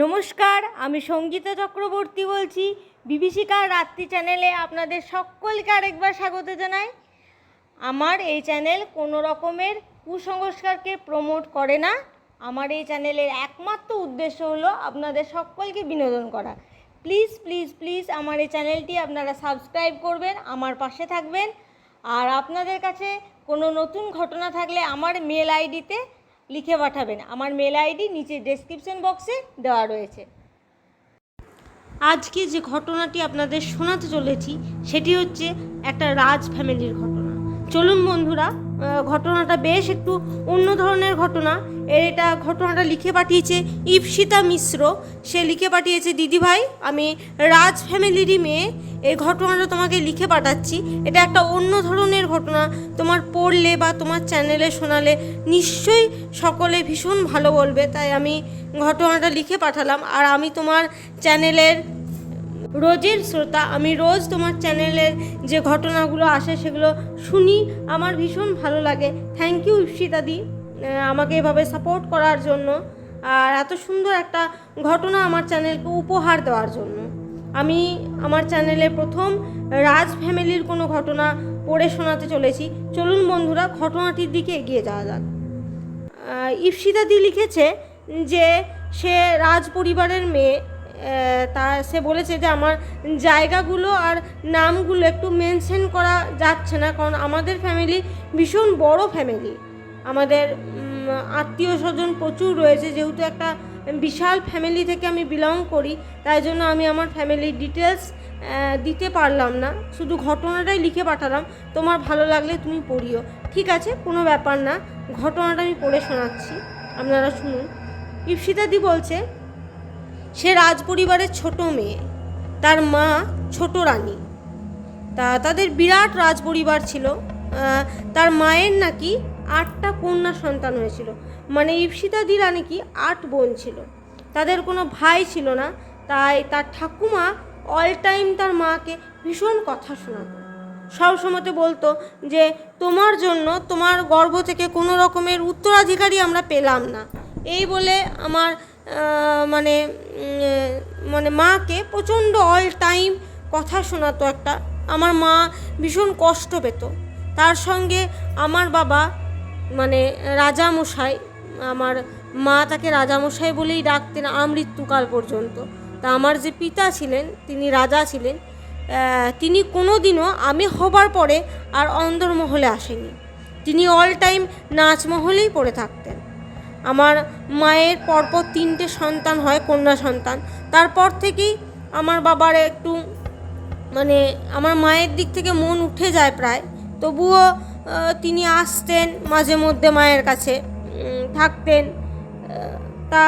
নমস্কার, আমি সঙ্গীতা চক্রবর্তী বলছি। বিভীষিকার রাত্রি চ্যানেলে আপনাদের সকলকে আরেকবার স্বাগত জানাই। আমার এই চ্যানেল কোনো রকমের কুসংস্কারকে প্রমোট করে না। আমার এই চ্যানেলের একমাত্র উদ্দেশ্য হলো আপনাদের সকলকে বিনোদন করা। প্লিজ প্লিজ প্লিজ আমার এই চ্যানেলটি আপনারা সাবস্ক্রাইব করবেন, আমার পাশে থাকবেন। আর আপনাদের কাছে কোনো নতুন ঘটনা থাকলে আমার মেল আইডিতে লিখে পাঠাবেন। আমার মেল আইডি নিচে ডেসক্রিপশন বক্সে দেওয়া রয়েছে। আজকে যে ঘটনাটি আপনাদের শোনাতে চলেছি সেটি হচ্ছে একটা রাজ ফ্যামিলির ঘটনা। চলুন বন্ধুরা, ঘটনাটা বেশ একটু অন্য ধরনের ঘটনা। এটা ঘটনাটা লিখে পাঠিয়েছে ইপসিতা মিশ্র। সে লিখে পাঠিয়েছে, দিদিভাই আমি রাজ ফ্যামিলিরই মেয়ে, এই ঘটনাটা তোমাকে লিখে পাঠাচ্ছি। এটা একটা অন্য ধরনের ঘটনা, তোমার পড়লে বা তোমার চ্যানেলে শোনালে নিশ্চয়ই সকলে ভীষণ ভালো বলবে, তাই আমি ঘটনাটা লিখে পাঠালাম। আর আমি তোমার চ্যানেলের রোজের শ্রোতা, আমি রোজ তোমার চ্যানেলের যে ঘটনাগুলো আসে সেগুলো শুনি, আমার ভীষণ ভালো লাগে। থ্যাংক ইউ ইপসিতাদি আমাকে এভাবে সাপোর্ট করার জন্য, আর এত সুন্দর একটা ঘটনা আমার চ্যানেলকে উপহার দেওয়ার জন্য। আমি আমার চ্যানেলে প্রথম রাজ ফ্যামিলির কোনো ঘটনা পড়ে শোনাতে চলেছি। চলুন বন্ধুরা, ঘটনাটির দিকে এগিয়ে যাওয়া যাক। ইপসিতাদি লিখেছে যে সে রাজ পরিবারের মেয়ে। সে বলেছে যে আমার জায়গাগুলো আর নামগুলো একটু মেনশন করা যাচ্ছে না, কারণ আমাদের ফ্যামিলি ভীষণ বড় ফ্যামিলি। আমাদের আত্মীয় স্বজন প্রচুর রয়েছে, যেহেতু একটা বিশাল ফ্যামিলি থেকে আমি বিলং করি, তাই জন্য আমি আমার ফ্যামিলির ডিটেলস দিতে পারলাম না, শুধু ঘটনাটাই লিখে পাঠালাম। তোমার ভালো লাগলে তুমি পড়িও। ঠিক আছে, কোনো ব্যাপার না, ঘটনাটা আমি পড়ে শোনাচ্ছি, আপনারা শুনুন। ইপসিতাদি বলছে, সে রাজ পরিবারের ছোট মেয়ে, তার মা ছোট রানী। তাদের বিরাট রাজ পরিবার ছিল। তার মায়ের নাকি 8টা কন্যা সন্তান হয়েছিল, মানে ইপসিতাদি নাকি 8 বোন ছিল। তাদের কোনো ভাই ছিল না, তাই তার ঠাকুমা অল টাইম তার মাকে ভীষণ কথা শোনাতো। সবসময়তে বলতো যে তোমার জন্য তোমার গর্ভ থেকে কোনো রকমের উত্তরাধিকারী আমরা পেলাম না, এই বলে আমার মানে মাকে প্রচণ্ড অল টাইম কথা শোনাতো একটা। আমার মা ভীষণ কষ্ট পেত। তার সঙ্গে আমার বাবা মানে রাজামশাই, আমার মা তাকে রাজামশাই বলেই ডাকতেন আমৃত্যুকাল পর্যন্ত। তা আমার যে পিতা ছিলেন তিনি রাজা ছিলেন, তিনি কোনো দিনও আমি হবার পরে আর অন্দরমহলে আসেনি। তিনি অল টাইম নাচমহলেই পড়ে থাকতেন। আমার মায়ের পরপর 3টে সন্তান হয়, কন্যা সন্তান। তারপর থেকেই আমার বাবার একটু মানে আমার মায়ের দিক থেকে মন উঠে যায় প্রায়, তবুও তিনি আসতেন মাঝে মধ্যে মায়ের কাছে থাকতেন। তা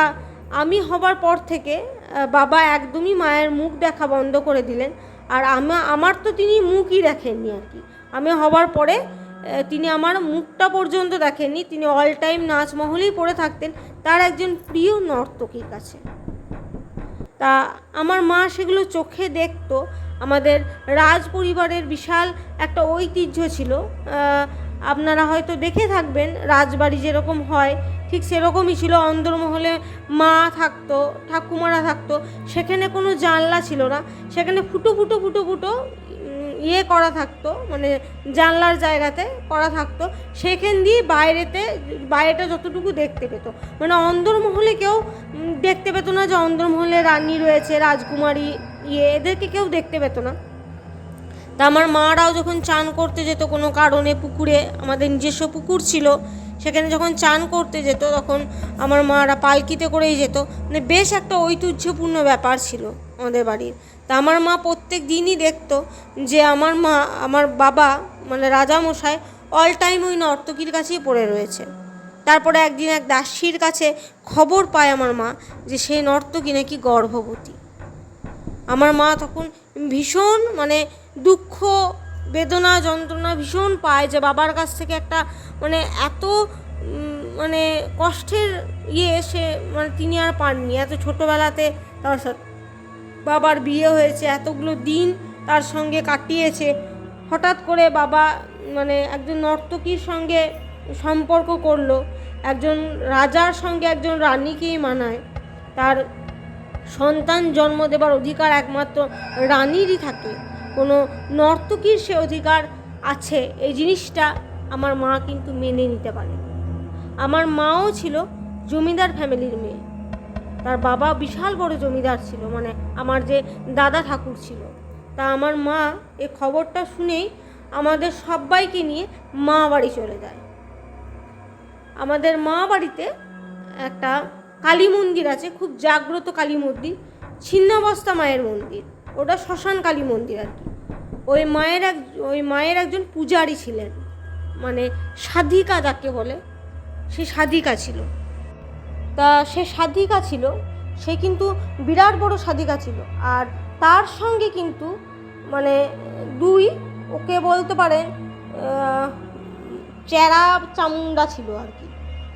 আমি হবার পর থেকে বাবা একদমই মায়ের মুখ দেখা বন্ধ করে দিলেন। আর আমার তো তিনি মুখই দেখেননি আর কি। আমি হবার পরে তিনি আমার মুখটা পর্যন্ত দেখেননি। তিনি অল টাইম নাচমহলেই পড়ে থাকতেন তার একজন প্রিয় নর্তকীর কাছে। তা আমার মা সেগুলো চোখে দেখত। আমাদের রাজ পরিবারের বিশাল একটা ঐতিহ্য ছিল, আপনারা হয়তো দেখে থাকবেন রাজবাড়ি যেরকম হয় ঠিক সেরকমই ছিল। অন্দরমহলে মা থাকতো, ঠাকুমারা থাকতো, সেখানে কোনো জানলা ছিল না, সেখানে ফুটো ফুটো ফুটো ফুটো ইয়ে করা থাকতো, মানে জানলার জায়গাতে করা থাকতো, সেখান দিয়ে বাইরেটা যতটুকু দেখতে পেত। মানে অন্দরমহলে কেউ দেখতে পেত না যে অন্দরমহলে রানী রয়েছে, রাজকুমারী এদেরকে কেউ দেখতে পেত না। তা আমার মারাও যখন চান করতে যেত কোনো কারণে পুকুরে, আমাদের নিজস্ব পুকুর ছিল, সেখানে যখন চান করতে যেত তখন আমার মারা পালকিতে করেই যেত। মানে বেশ একটা ঐতিহ্যপূর্ণ ব্যাপার ছিল আমাদের বাড়ির। তা আমার মা প্রত্যেক দিনই দেখতো যে আমার বাবা মানে রাজামশাই অল টাইম ওই নর্তকীর কাছেই পড়ে রয়েছে। তারপরে একদিন এক দাসীর কাছে খবর পায় আমার মা যে সেই নর্তকী নাকি গর্ভবতী। আমার মা তখন ভীষণ মানে দুঃখ বেদনা যন্ত্রণা ভীষণ পায় যে বাবার কাছ থেকে একটা মানে এত মানে কষ্টের সে মানে তিনি আর পাননি। এত ছোটোবেলাতে তার সাথে বাবার বিয়ে হয়েছে, এতগুলো দিন তার সঙ্গে কাটিয়েছে, হঠাৎ করে বাবা মানে একজন নর্তকীর সঙ্গে সম্পর্ক করলো, একজন রাজার সঙ্গে একজন রানীকেই মানায়। তার সন্তান জন্ম দেবার অধিকার একমাত্র রানীরই থাকে, কোনো নর্তকীর সে অধিকার আছে, এই জিনিসটা আমার মা কিন্তু মেনে নিতে পারে। আমার মাও ছিল জমিদার ফ্যামিলির মেয়ে, তার বাবা বিশাল বড় জমিদার ছিল, মানে আমার যে দাদা ঠাকুর ছিল। তা আমার মা এই খবরটা শুনেই আমাদের সবাইকে নিয়ে মা বাড়ি চলে যায়। আমাদের মা বাড়িতে একটা কালী মন্দির আছে, খুব জাগ্রত কালী মন্দির, ছিন্নাবস্তা মায়ের মন্দির, ওটা শ্মশান কালী মন্দির আর কি। ওই মায়ের একজন পূজারী ছিলেন, মানে সাধিকা যাকে বলে, সে সাধিকা ছিল। তা সে সাধিকা ছিল, সে কিন্তু বিরাট বড় সাধিকা ছিল। আর তার সঙ্গে কিন্তু মানে ওকে বলতে পারেন চেরা চামুন্ডা ছিল আর কি।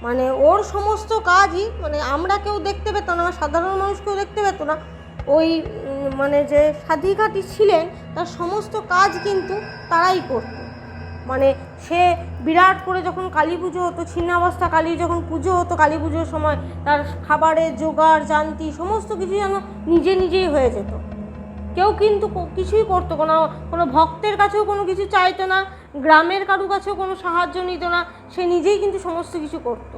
মানে ওর সমস্ত কাজই মানে আমরা কেউ দেখতে পেত না, সাধারণ মানুষ কেউ দেখতে পেত না। ওই মানে যে সাধিকাটি ছিলেন তার সমস্ত কাজ কিন্তু তারাই করত। মানে সে বিরাট করে যখন কালী পুজো হতো, ছিন্নাবস্তা কালী যখন পুজো হতো, কালী পুজোর সময় তার খাবারের জোগাড় জান্তি সমস্ত কিছু যেন নিজেই হয়ে যেত। কেউ কিন্তু কিছুই করতো, কোনো ভক্তের কাছেও কোনো কিছু চাইতো না, গ্রামের কারু কাছেও কোনো সাহায্য নিত না, সে নিজেই কিন্তু সমস্ত কিছু করতো।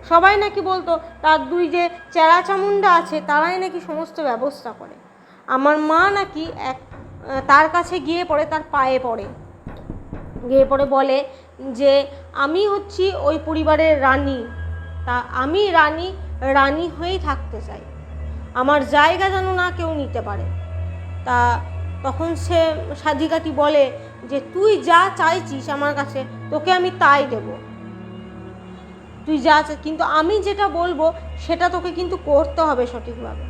সবাই নাকি বলতো তার যে চেরা চামুন্ডা আছে তারাই নাকি সমস্ত ব্যবস্থা করে। আমার মা নাকি তার কাছে গিয়ে পড়ে, তার পায়ে গিয়ে পড়ে বলে যে আমি হচ্ছি ওই পরিবারের রানী, তা আমি রানী হয়েই থাকতে চাই, আমার জায়গা যেন না কেউ নিতে পারে। তা তখন সে সাধিকাটি বলে যে তুই যা চাইছিস আমার কাছে তোকে আমি তাই দেব, তুই যা কিন্তু আমি যেটা বলবো সেটা তোকে কিন্তু করতে হবে সঠিকভাবে।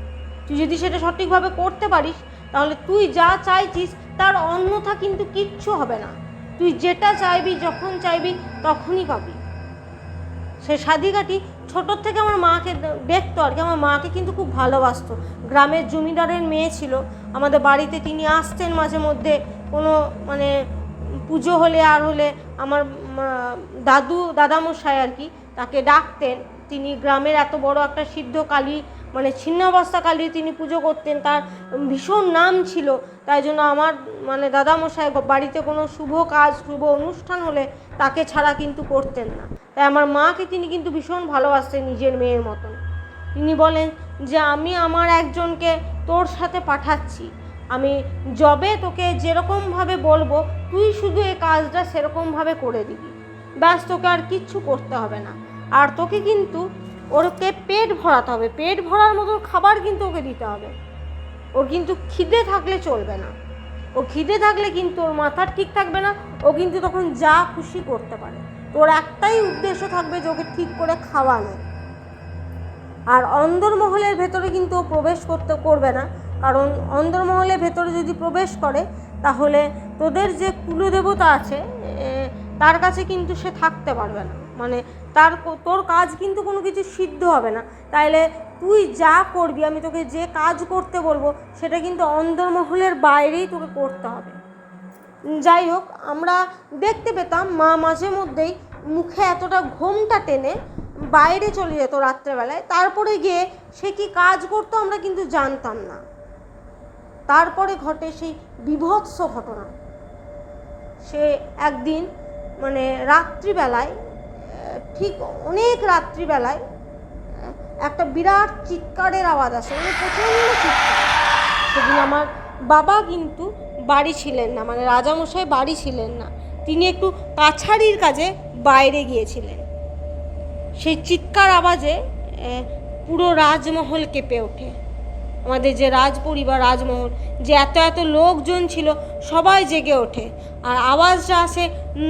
তুই যদি সেটা সঠিকভাবে করতে পারিস তাহলে তুই যা চাইছিস তার অন্যথা কিন্তু কিচ্ছু হবে না, তুই যেটা চাইবি যখন চাইবি তখনই পাবি। সে সাধিকাটি ছোটোর থেকে আমার মাকে দেখতো আর কি, আমার মাকে কিন্তু খুব ভালোবাসতো। গ্রামের জমিদারের মেয়ে ছিল, আমাদের বাড়িতে তিনি আসতেন মাঝে মধ্যে, কোনো মানে পুজো হলে আর হলে আমার দাদামশাই আর কি তাকে ডাকতেন। তিনি গ্রামের এত বড় একটা সিদ্ধ কালী মানে ছিন্নাবস্তা কালী তিনি পুজো করতেন, তার ভীষণ নাম ছিল। তাই জন্য আমার মানে দাদামশাই বাড়িতে কোনো শুভ কাজ শুভ অনুষ্ঠান হলে তাকে ছাড়া কিন্তু করতেন না। তাই আমার মাকে তিনি কিন্তু ভীষণ ভালোবাসতেন নিজের মেয়ের মতন। তিনি বলেন যে আমি আমার একজনকে তোর সাথে পাঠাচ্ছি, আমি যবে তোকে যেরকমভাবে বলবো তুই শুধু এই কাজটা সেরকমভাবে করে দিবি, ব্যাস তোকে আর কিচ্ছু করতে হবে না। আর তোকে কিন্তু ওকে পেট ভরাতে হবে, পেট ভরার মতো খাবার কিন্তু ওকে দিতে হবে। ওর কিন্তু খিদে থাকলে চলবে না, ও খিদে থাকলে কিন্তু ওর মাথা ঠিক থাকবে না, ও কিন্তু তখন যা খুশি করতে পারে। তোর একটাই উদ্দেশ্য থাকবে যে ওকে ঠিক করে খাওয়ানো। আর অন্দরমহলের ভেতরে কিন্তু ও প্রবেশ করবে না, কারণ অন্দরমহলের ভেতরে যদি প্রবেশ করে তাহলে তোদের যে কুলদেবতা আছে তার কাছে কিন্তু সে থাকতে পারবে না, মানে তোর কাজ কিন্তু কোনো কিছু সিদ্ধ হবে না। তাইলে তুই যা করবি, আমি তোকে যে কাজ করতে বলবো সেটা কিন্তু অন্দরমহলের বাইরেই তোকে করতে হবে। যাই হোক, আমরা দেখতে পেতাম মা মাঝে মধ্যেই মুখে এতটা ঘোমটা টেনে বাইরে চলে যেত রাত্রেবেলায়, তারপরে গিয়ে সে কি কাজ করতো আমরা কিন্তু জানতাম না। তারপরে ঘটে সেই বীভৎস ঘটনা। সে একদিন মানে রাত্রিবেলায়, ঠিক অনেক রাত্রিবেলায় একটা বিরাট চিৎকারের আওয়াজ আসে, মানে প্রচণ্ড চিৎকার। সেদিন আমার বাবা কিন্তু বাড়ি ছিলেন না, মানে রাজামশাই বাড়ি ছিলেন না, তিনি একটু কাছারির কাজে বাইরে গিয়েছিলেন। সেই চিৎকার আওয়াজে পুরো রাজমহল কেঁপে ওঠে। আমাদের যে রাজপরিবার, রাজমহল, যে এত লোকজন ছিল সবাই জেগে ওঠে। আর আওয়াজটা আসে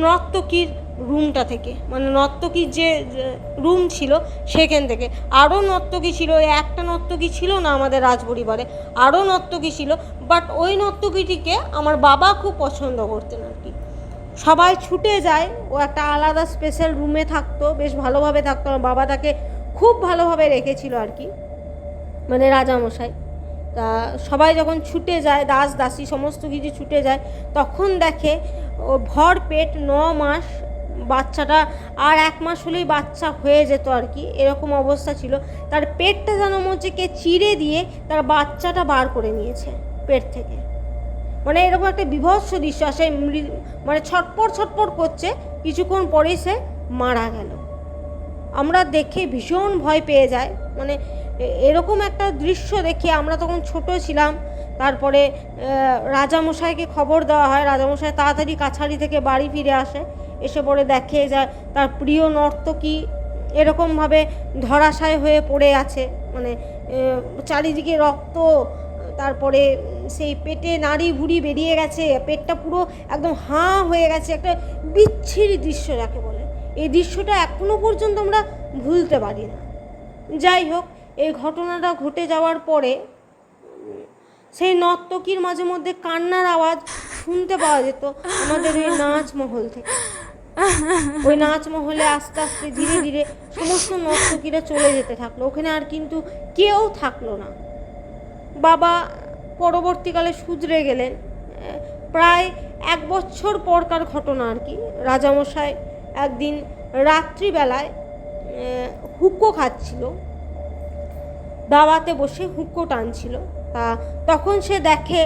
নর্তকীর রুমটা থেকে, মানে নর্তকীর যে রুম ছিল সেখান থেকে। আরও নর্তকী ছিল, একটা নর্তকী ছিল না আমাদের রাজপরিবারে, আরও নর্তকী ছিল। বাট ওই নর্তকীটিকে আমার বাবা খুব পছন্দ করতেন আর কি। সবাই ছুটে যায়, ও একটা আলাদা স্পেশাল রুমে থাকতো, বেশ ভালোভাবে থাকতো। আমার বাবা তাকে খুব ভালোভাবে রেখেছিল আর কি, মানে রাজামশাই। তা সবাই যখন ছুটে যায়, দাস দাসী সমস্ত কিছু ছুটে যায়, তখন দেখে ও ভর পেট 9 মাস বাচ্চাটা আর 1 মাস হলেই বাচ্চা হয়ে যেত আর কি, এরকম অবস্থা ছিল। তার পেটটা যেন মনে হচ্ছে কে চিড়ে দিয়ে তার বাচ্চাটা বার করে নিয়েছে পেট থেকে। মানে এরকম একটা বিভৎস দৃশ্য। সে মানে ছটপট ছটপট করছে, কিছুক্ষণ পরেই সে মারা গেল। আমরা দেখে ভীষণ ভয় পেয়ে যাই। মানে এরকম একটা দৃশ্য দেখে আমরা তখন ছোট ছিলাম। তারপরে রাজামশাইকে খবর দেওয়া হয়। রাজামশাই তাড়াতাড়ি কাছারি থেকে বাড়ি ফিরে আসে, এসে পরে দেখে যায় তার প্রিয় নর্তকী এরকমভাবে ধরাশায়ী হয়ে পড়ে আছে। মানে চারিদিকে রক্ত, তারপরে সেই পেটে নাড়ি ভুড়ি বেরিয়ে গেছে, পেটটা পুরো একদম হাঁ হয়ে গেছে। একটা বিচ্ছিরি দৃশ্য যাকে বলে, এই দৃশ্যটা এখনো পর্যন্ত আমরা ভুলতে পারি না। যাই হোক, এই ঘটনাটা ঘটে যাওয়ার পরে সেই নর্তকীর মাঝে মধ্যে কান্নার আওয়াজ শুনতে পাওয়া যেত আমাদের ওই নাচমহল থেকে। ওই নাচমহলে আস্তে আস্তে ধীরে ধীরে সমস্ত নর্তকীরা চলে যেতে থাকলো, ওখানে আর কিন্তু কেউ থাকলো না। বাবা পরবর্তীকালে শুধরে গেলেন। প্রায় 1 বছর পরকার ঘটনা আর কি। রাজামশাই একদিন রাত্রিবেলায় হুক্কো খাচ্ছিল, দাওয়াতে বসে হুক্কো টানছিল। তখন সে দেখে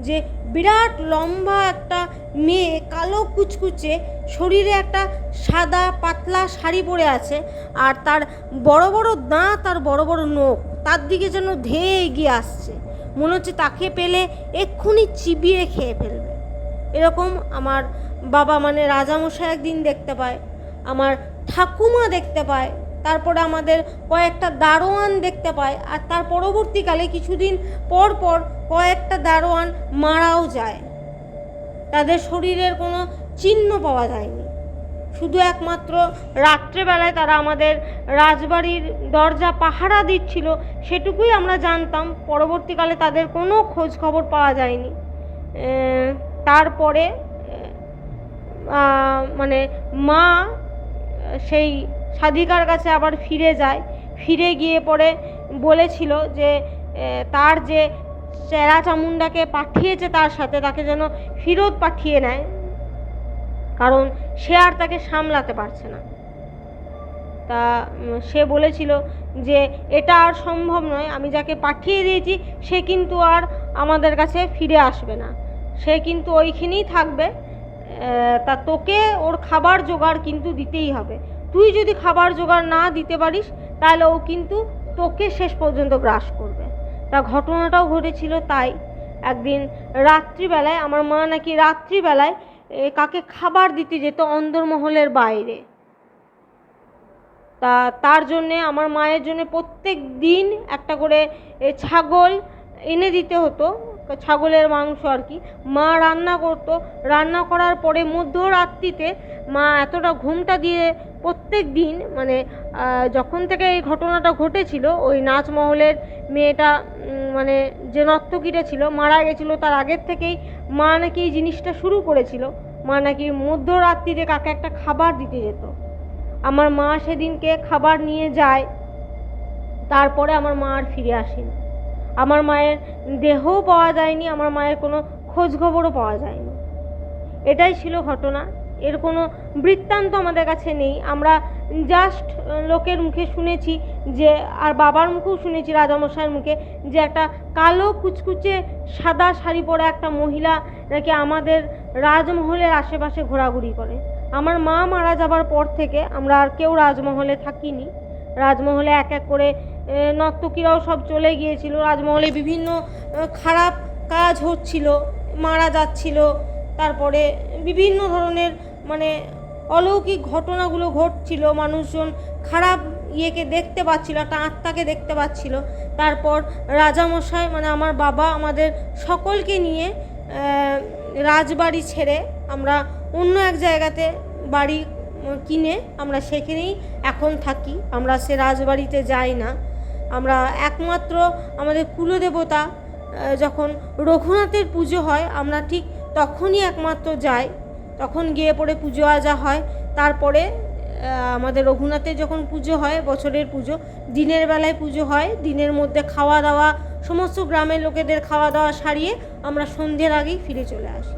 যে বিরাট লম্বা একটা মেয়ে, কালো কুচকুচে, শরীরে একটা সাদা পাতলা শাড়ি পরে আছে, আর তার বড় বড় দাঁত আর বড় বড় নখ, তার দিকে যেন ধেয়ে এগিয়ে আসছে। মনে হচ্ছে তাকে পেলে এক্ষুনি চিবিয়ে খেয়ে ফেলবে। এরকম আমার বাবা মানে রাজামশাই একদিন দেখতে পায়, আমার ঠাকুমা দেখতে পায়, তারপরে আমাদের কয়েকটা দারোয়ান দেখতে পায়। আর তার পরবর্তীকালে কিছুদিন পর পর কয়েকটা দারোয়ান মারাও যায়, তাদের শরীরের কোনো চিহ্ন পাওয়া যায়নি। শুধু একমাত্র রাত্রেবেলায় তারা আমাদের রাজবাড়ির দরজা পাহারা দিচ্ছিল, সেটুকুই আমরা জানতাম। পরবর্তীকালে তাদের কোনো খোঁজ খবর পাওয়া যায়নি। তারপরে মানে মা সেই সাধিকার কাছে আবার ফিরে যায়। ফিরে গিয়ে পরে বলেছিল যে তার যে চেরা চামুন্ডাকে পাঠিয়েছে তার সাথে, তাকে যেন ফেরত পাঠিয়ে নেয়, কারণ সে আর তাকে সামলাতে পারছে না। তা সে বলেছিল যে এটা আর সম্ভব নয়, আমি যাকে পাঠিয়ে দিয়েছি সে কিন্তু আর আমাদের কাছে ফিরে আসবে না, সে কিন্তু ওইখানেই থাকবে। তা তোকে ওর খাবার জোগাড় কিন্তু দিতেই হবে। তুই যদি খাবার জোগাড় না দিতে পারিস তাহলে ও কিন্তু তোকে শেষ পর্যন্ত গ্রাস করবে। তা ঘটনাটাও ঘটেছিল তাই। একদিন রাত্রিবেলায় আমার মা নাকি রাত্রিবেলায় কাকে খাবার দিতে যেত অন্দরমহলের বাইরে। তার জন্যে আমার মায়ের জন্য প্রত্যেক দিন একটা করে ছাগল এনে দিতে হতো, ছাগলের মাংস আর কি। মা রান্না করতো, রান্না করার পরে মধ্যরাত্রিতে মা এতটা ঘুমটা দিয়ে প্রত্যেক দিন, মানে যখন থেকে এই ঘটনাটা ঘটেছিল, ওই নাচমহলের মেয়েটা মানে যে নর্তকীটা ছিল মারা গেছিলো, তার আগের থেকেই মা নাকি এই জিনিসটা শুরু করেছিল। মা নাকি মধ্যরাত্রিতে কাকে একটা খাবার দিতে যেত। আমার মা সেদিনকে খাবার নিয়ে যায়, তারপরে আমার মা আর ফিরে আসেনি। আমার মায়ের দেহও পাওয়া যায়নি, আমার মায়ের কোনো খোঁজ খবরও পাওয়া যায়নি। এটাই ছিল ঘটনা। এর কোনো বৃত্তান্ত আমাদের কাছে নেই। আমরা জাস্ট লোকের মুখে শুনেছি যে, আর বাবার মুখেও শুনেছি রাজামশাইয়ের মুখে, যে একটা কালো কুচকুচে সাদা শাড়ি পরা একটা মহিলা নাকি আমাদের রাজমহলের আশেপাশে ঘোরাঘুরি করে। আমার মা মারা যাবার পর থেকে আমরা আর কেউ রাজমহলে থাকিনি। রাজমহলে এক এক করে নর্তকীরাও সব চলে গিয়েছিল। রাজমহলে বিভিন্ন খারাপ কাজ হচ্ছিল, মারা যাচ্ছিল, তারপরে বিভিন্ন ধরনের মানে অলৌকিক ঘটনাগুলো ঘটছিল। মানুষজন খারাপ ইয়েকে দেখতে পাচ্ছিল, একটা আত্মাকে দেখতে পাচ্ছিল। তারপর রাজামশাই মানে আমার বাবা আমাদের সকলকে নিয়ে রাজবাড়ি ছেড়ে আমরা অন্য এক জায়গাতে বাড়ি কিনে আমরা সেখানেই এখন থাকি। আমরা সে রাজবাড়িতে যাই না। আমরা একমাত্র আমাদের কুলদেবতা যখন রঘুনাথের পুজো হয় আমরা ঠিক তখনই একমাত্র যাই, তখন গিয়ে পরে পুজো আজা হয়। তারপরে আমাদের রঘুনাথের যখন পুজো হয়, বছরের পুজো, দিনের বেলায় পুজো হয়, দিনের মধ্যে খাওয়া দাওয়া সমস্ত গ্রামের লোকেদের খাওয়া দাওয়া সারিয়ে আমরা সন্ধ্যের আগেই ফিরে চলে আসি।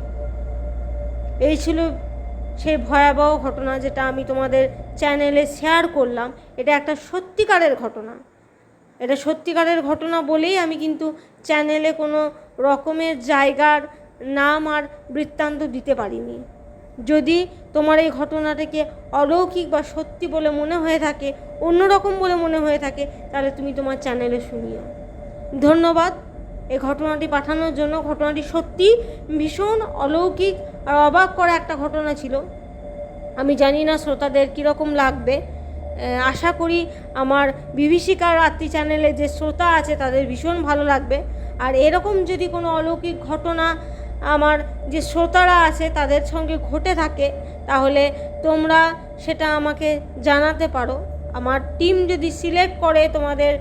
এই ছিল সেই ভয়াবহ ঘটনা যেটা আমি তোমাদের চ্যানেলে শেয়ার করলাম, এটা একটা সত্যিকারের ঘটনা। এটা সত্যিকারের ঘটনা বলেই আমি কিন্তু চ্যানেলে কোনো রকমের জায়গার নাম আর বৃত্তান্ত দিতে পারিনি। যদি তোমার এই ঘটনাটাকে অলৌকিক বা সত্যি বলে মনে হয়ে থাকে, অন্যরকম বলে মনে হয়ে থাকে, তাহলে তুমি তোমার চ্যানেলে শুনিও। ধন্যবাদ এই ঘটনাটি পাঠানোর জন্য। ঘটনাটি সত্যি ভীষণ অলৌকিক আর অবাক করা একটা ঘটনা ছিল। আমি জানি না শ্রোতাদের কীরকম লাগবে, আশা করি আমার বিভীষিকার রাত্রি চ্যানেলে যে শ্রোতা আছে তাদের ভীষণ ভালো লাগবে। আর এরকম যদি কোনো অলৌকিক ঘটনা আমার যে শ্রোতারা আছে তাদের সঙ্গে ঘটে থাকে, তাহলে তোমরা সেটা আমাকে জানাতে পারো। আমার টিম যদি সিলেক্ট করে তোমাদের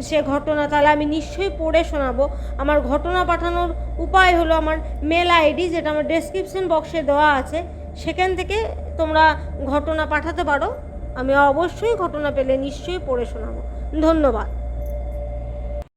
সে ঘটনা, তাহলে আমি নিশ্চয়ই পড়ে শোনাবো। আমার ঘটনা পাঠানোর উপায় হলো আমার মেল আইডি, যেটা আমার ডেসক্রিপশন বক্সে দেওয়া আছে, সেখান থেকে তোমরা ঘটনা পাঠাতে পারো। আমি অবশ্যই ঘটনা পেলে নিশ্চয়ই পড়ে শোনাবো। ধন্যবাদ।